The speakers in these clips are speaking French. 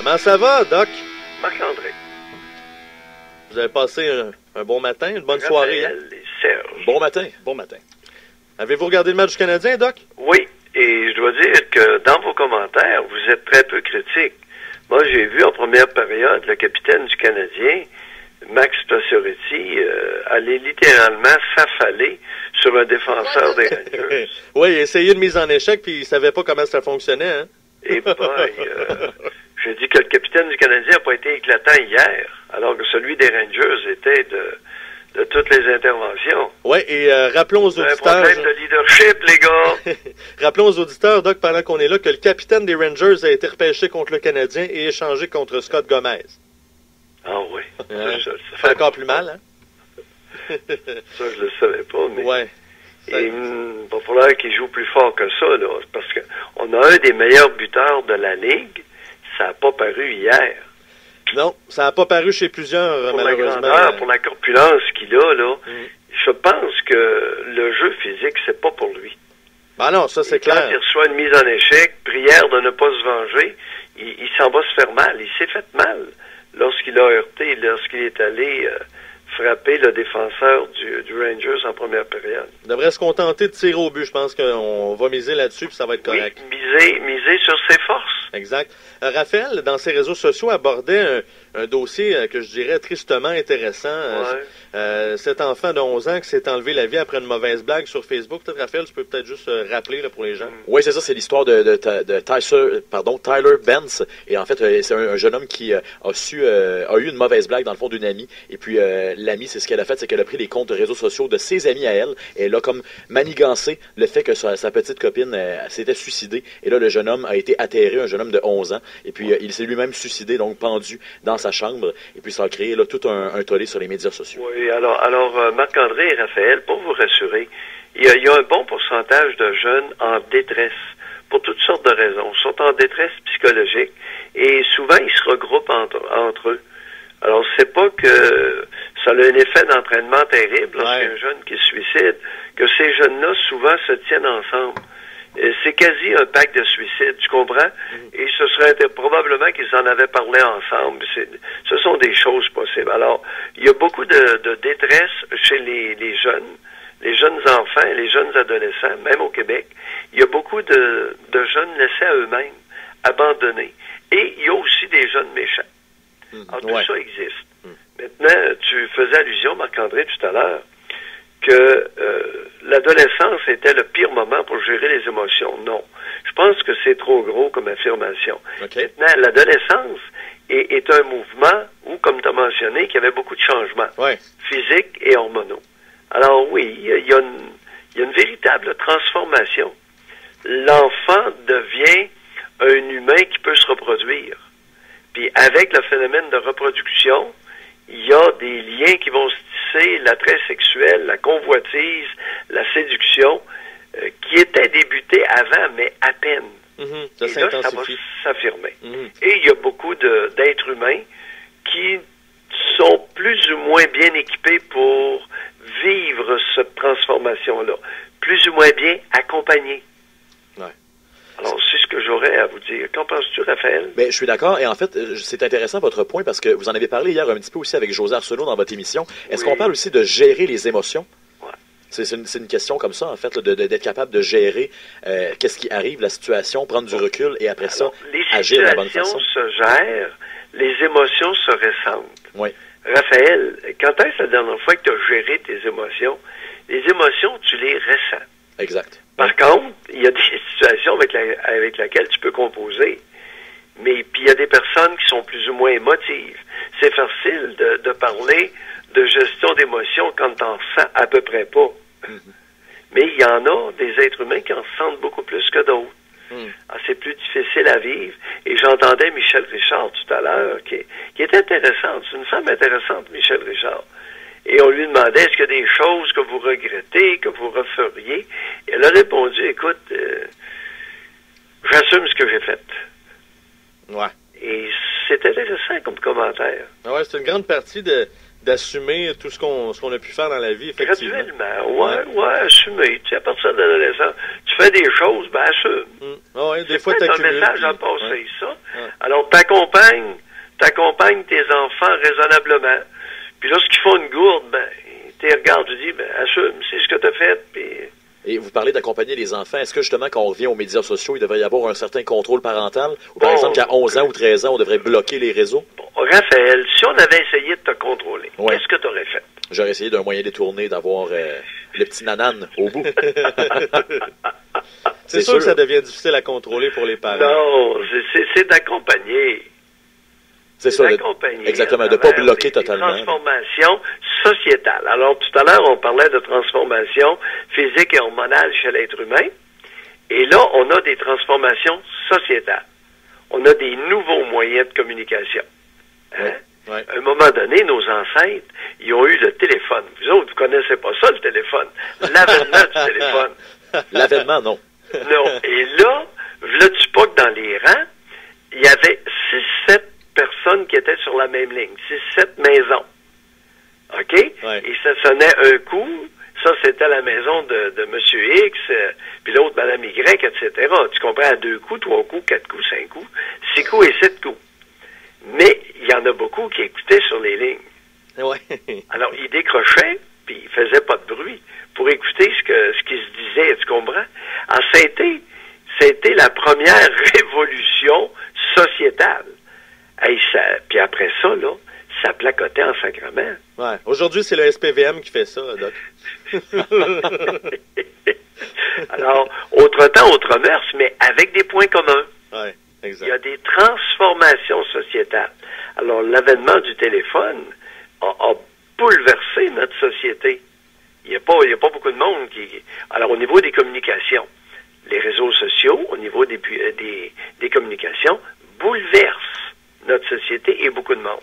Comment ça va, Doc? Marc-André. Vous avez passé un bon matin, une bonne soirée? Hein? Et Serge. Bon matin, bon matin. Avez-vous regardé le match du Canadien, Doc? Oui, et je dois dire que dans vos commentaires, vous êtes très peu critique. Moi, j'ai vu en première période le capitaine du Canadien, Max Pacioretty, aller littéralement s'affaler sur un défenseur des Rangers. Oui, il a essayé une mise en échec, puis il savait pas comment ça fonctionnait, hein? Et boy, j'ai dit que le capitaine du Canadien n'a pas été éclatant hier, alors que celui des Rangers était de toutes les interventions. Oui, et rappelons aux auditeurs... un problème de leadership, les gars! Rappelons aux auditeurs, Doc, pendant qu'on est là, que le capitaine des Rangers a été repêché contre le Canadien et échangé contre Scott Gomez. Ah oui. Ça fait encore plus mal, hein? Ça, je le savais pas, mais... Ouais. Il va falloir qu'il joue plus fort que ça, là, parce qu'on a un des meilleurs buteurs de la Ligue. Ça n'a pas paru hier. Non, ça n'a pas paru chez plusieurs, pour malheureusement. La grandeur, pour la corpulence qu'il a, là, je pense que le jeu physique, c'est pas pour lui. Ben non, ça c'est clair. Quand il reçoit une mise en échec, prière de ne pas se venger, il s'en va se faire mal. Il s'est fait mal lorsqu'il a heurté, lorsqu'il est allé frapper le défenseur du Rangers en première période. Il devrait se contenter de tirer au but. Je pense qu'on va miser là-dessus, puis ça va être correct. Oui, miser sur ses forces. Exact. Raphaël, dans ses réseaux sociaux, abordait un dossier que je dirais tristement intéressant. Cet enfant de 11 ans qui s'est enlevé la vie après une mauvaise blague sur Facebook. Peut-être, Raphaël, tu peux peut-être juste rappeler là, pour les gens. Oui, c'est ça. C'est l'histoire de Tyler Benz. Et en fait, c'est un jeune homme qui a eu une mauvaise blague dans le fond d'une amie. Et puis, l'amie, c'est ce qu'elle a fait, c'est qu'elle a pris les comptes de réseaux sociaux de ses amis à elle. Et elle a comme manigancé le fait que sa petite copine s'était suicidée. Et là, le jeune homme a été atterré, un jeune homme de 11 ans. Et puis, il s'est lui-même suicidé, donc pendu dans sa chambre. Et puis, ça a créé là, tout un tollé sur les médias sociaux. Oui, alors Marc-André et Raphaël, pour vous rassurer, il y a un bon pourcentage de jeunes en détresse, pour toutes sortes de raisons. Ils sont en détresse psychologique et souvent, ils se regroupent entre eux. Alors, c'est pas que ça a un effet d'entraînement terrible lorsqu'il y a un jeune qui se suicide, que ces jeunes-là, souvent, se tiennent ensemble. C'est quasi un pacte de suicide, tu comprends? Et ce serait probablement qu'ils en avaient parlé ensemble. Ce sont des choses possibles. Alors, il y a beaucoup de détresse chez les jeunes enfants, les jeunes adolescents, même au Québec. Il y a beaucoup de jeunes laissés à eux-mêmes, abandonnés. Et il y a aussi des jeunes méchants. Alors, tout ça existe. Maintenant, tu faisais allusion, Marc-André, tout à l'heure, que l'adolescence était le pire moment pour gérer les émotions. Non. Je pense que c'est trop gros comme affirmation. Okay. Maintenant, l'adolescence est un mouvement où, comme tu as mentionné, qu'il y avait beaucoup de changements physiques et hormonaux. Alors oui, il y a une véritable transformation. L'enfant devient un humain qui peut se reproduire. Puis avec le phénomène de reproduction, il y a des liens qui vont se tisser, l'attrait sexuel, la convoitise, la séduction, qui étaient débutés avant, mais à peine. Ça et là, ça va s'affirmer. Et il y a beaucoup d'êtres humains qui sont plus ou moins bien équipés pour vivre cette transformation-là. Plus ou moins bien accompagnés. Alors, c'est ce que j'aurais à vous dire. Qu'en penses-tu, Raphaël? Ben, je suis d'accord. Et en fait, c'est intéressant votre point parce que vous en avez parlé hier un petit peu aussi avec José Arsenault dans votre émission. Est-ce qu'on parle aussi de gérer les émotions? C'est une question comme ça, en fait, d'être capable de gérer qu'est-ce qui arrive, la situation, prendre du recul et après ça, agir de la bonne façon. Les situations se gèrent, les émotions se ressentent. Oui. Raphaël, quand est-ce la dernière fois que tu as géré tes émotions? Les émotions, tu les ressens. Exact. Par contre, il y a des situations avec lesquelles tu peux composer, mais puis il y a des personnes qui sont plus ou moins émotives. C'est facile de parler de gestion d'émotions quand tu en sens à peu près pas. Mais il y en a des êtres humains qui en sentent beaucoup plus que d'autres. C'est plus difficile à vivre. Et j'entendais Michel Richard tout à l'heure, qui est intéressante. C'est une femme intéressante, Michel Richard. Et on lui demandait, est-ce qu'il y a des choses que vous regrettez, que vous referiez? Et elle a répondu, écoute, j'assume ce que j'ai fait. Et c'est intéressant comme commentaire. C'est une grande partie de d'assumer tout ce qu'on a pu faire dans la vie, effectivement. Graduellement, assumer. Tu sais, à partir de l'adolescence, tu fais des choses, ben assume. Ouais, des fois, tu accumules. un message à passer, ça. Ouais. Alors, t'accompagnes tes enfants raisonnablement. Puis lorsqu'ils font une gourde, ben, tu regardes, tu dis, ben, assume, c'est ce que tu as fait, puis... Et vous parlez d'accompagner les enfants. Est-ce que, justement, quand on revient aux médias sociaux, il devrait y avoir un certain contrôle parental? Ou, par exemple, qu'à 11 ans ou 13 ans, on devrait bloquer les réseaux? Bon, Raphaël, si on avait essayé de te contrôler, qu'est-ce que tu aurais fait? J'aurais essayé d'un moyen détourné d'avoir le petit nanan au bout. C'est sûr que ça devient difficile à contrôler pour les parents. Non, c'est d'accompagner. C'est ça, exactement, de ne pas bloquer totalement. Transformation sociétale. Alors, tout à l'heure, on parlait de transformation physique et hormonale chez l'être humain. Et là, on a des transformations sociétales. On a des nouveaux moyens de communication. Hein? Ouais. À un moment donné, nos ancêtres, ils ont eu le téléphone. Vous autres, vous connaissez pas ça, le téléphone. L'avènement du téléphone. L'avènement, non. Non. Et là, v'là-tu pas que dans les rangs, il y avait 6-7 personnes qui étaient sur la même ligne. 6-7 maisons. OK? Ouais. Et ça sonnait un coup. Ça, c'était la maison de M. X, puis l'autre, Mme Y, etc. Tu comprends? À 2 coups, 3 coups, 4 coups, 5 coups, 6 coups et 7 coups. Mais il y en a beaucoup qui écoutaient sur les lignes. Ouais. Alors, ils décrochaient, puis ils faisaient pas de bruit pour écouter ce qui se disait, tu comprends? Alors, ça a été la première révolution sociétale. Hey, puis après ça, là, ça placotait en sacrement. Ouais. Aujourd'hui, c'est le SPVM qui fait ça, Doc. Alors, autre temps, autre mœurs, mais avec des points communs. Ouais, exact. Il y a des transformations sociétales. Alors, l'avènement du téléphone a bouleversé notre société. Il n'y a pas beaucoup de monde qui... Alors, au niveau des communications, les réseaux sociaux, au niveau des communications, bouleversent notre société et beaucoup de monde.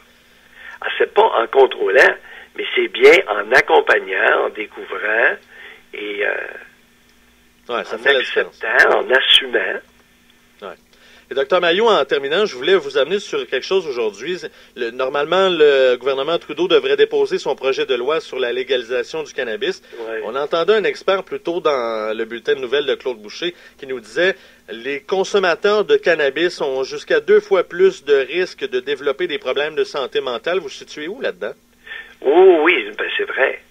Alors, c'est pas en contrôlant, mais c'est bien en accompagnant, en découvrant et ça en fait acceptant, en assumant. Ouais. Et Dr Mailloux, en terminant, je voulais vous amener sur quelque chose aujourd'hui. Normalement, le gouvernement Trudeau devrait déposer son projet de loi sur la légalisation du cannabis. Ouais. On entendait un expert plus tôt dans le bulletin de nouvelles de Claude Boucher qui nous disait les consommateurs de cannabis ont jusqu'à 2 fois plus de risques de développer des problèmes de santé mentale. Vous vous situez où là-dedans? Oh, oui, ben c'est vrai.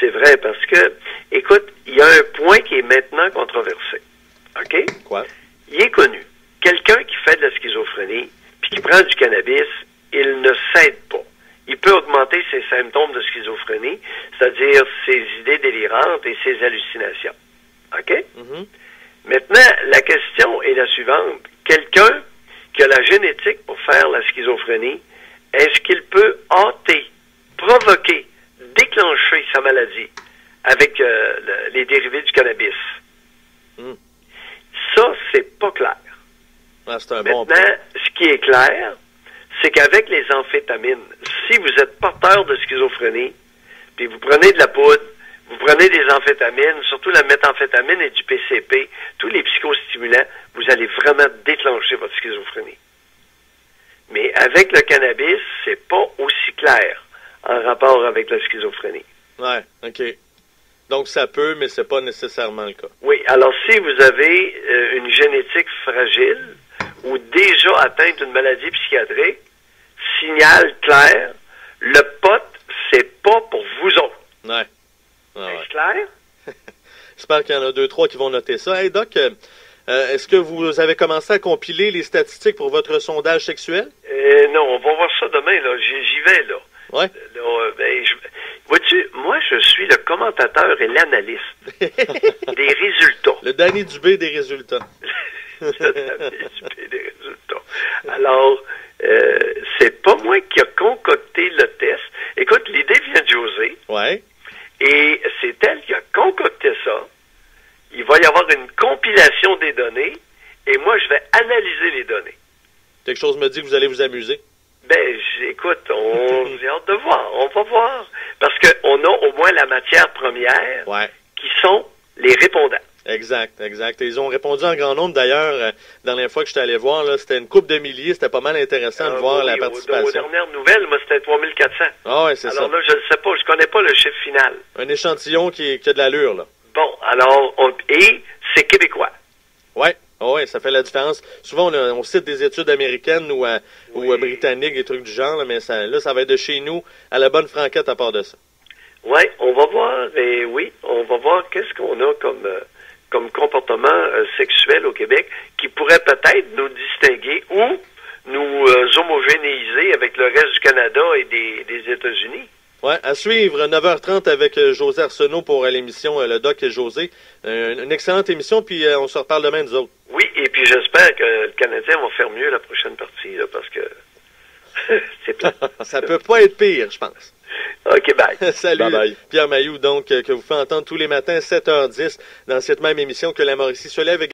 C'est vrai parce que, écoute, il y a un point qui est maintenant controversé. OK? Quoi? Il est connu. Quelqu'un qui fait de la schizophrénie puis qui prend du cannabis, il ne cède pas. Il peut augmenter ses symptômes de schizophrénie, c'est-à-dire ses idées délirantes et ses hallucinations. OK? Mm-hmm. Maintenant, la question est la suivante. Quelqu'un qui a la génétique pour faire la schizophrénie, est-ce qu'il peut hâter, provoquer, déclencher sa maladie avec les dérivés du cannabis? Ça, c'est pas clair. Ah, c'est un Maintenant, bon point. ce qui est clair, c'est qu'avec les amphétamines, si vous êtes porteur de schizophrénie, puis vous prenez de la poudre, vous prenez des amphétamines, surtout la méthamphétamine et du PCP, tous les psychostimulants, vous allez vraiment déclencher votre schizophrénie. Mais avec le cannabis, c'est pas aussi clair en rapport avec la schizophrénie. Ouais, OK. Donc, ça peut, mais c'est pas nécessairement le cas. Oui, alors si vous avez une génétique fragile ou déjà atteinte d'une maladie psychiatrique, signal clair, le pot, c'est pas pour vous autres. Ouais. Ah, ouais. C'est clair? J'espère qu'il y en a 2-3 qui vont noter ça. Hey, Doc, est-ce que vous avez commencé à compiler les statistiques pour votre sondage sexuel? Non, on va voir ça demain, là. J'y vais, là. Ouais. Là, vois-tu, moi, je suis le commentateur et l'analyste des résultats. Le Danny Dubé des résultats. Le Danny Dubé des résultats. Alors, c'est pas moi qui a concocté le test. Écoute, l'idée vient de José. Ouais. Et c'est elle qui a concocté ça. Il va y avoir une compilation des données et moi, je vais analyser les données. Quelque chose me dit que vous allez vous amuser. Ben, écoute, j'ai hâte de voir. On va voir. Parce qu'on a au moins la matière première qui sont les répondants. Exact. Et ils ont répondu en grand nombre. D'ailleurs, la dernière fois que j'étais allé voir, là, c'était une couple de milliers. C'était pas mal intéressant de voir la participation. Aux dernières nouvelles, moi, c'était 3400. Ah ouais, c'est ça. Alors là, je ne sais pas, je connais pas le chiffre final. Un échantillon qui a de l'allure, là. Bon, alors, et c'est québécois. Ouais, ça fait la différence. Souvent, on cite des études américaines ou britanniques, des trucs du genre, là, mais ça va être de chez nous à la bonne franquette à part de ça. Oui, on va voir, on va voir qu'est-ce qu'on a comme comportement sexuel au Québec qui pourrait peut-être nous distinguer ou nous homogénéiser avec le reste du Canada et des États-Unis. Ouais, à suivre, 9h30 avec José Arsenault pour l'émission Le Doc et José. Une excellente émission, puis on se reparle demain, nous autres. Oui, et puis j'espère que le Canadien va faire mieux la prochaine partie, là, parce que c'est plat. Ça peut pas être pire, je pense. OK, bye. Salut, bye bye. Pierre Mailloux, donc, que vous faites entendre tous les matins, 7h10, dans cette même émission que la Mauricie se lève.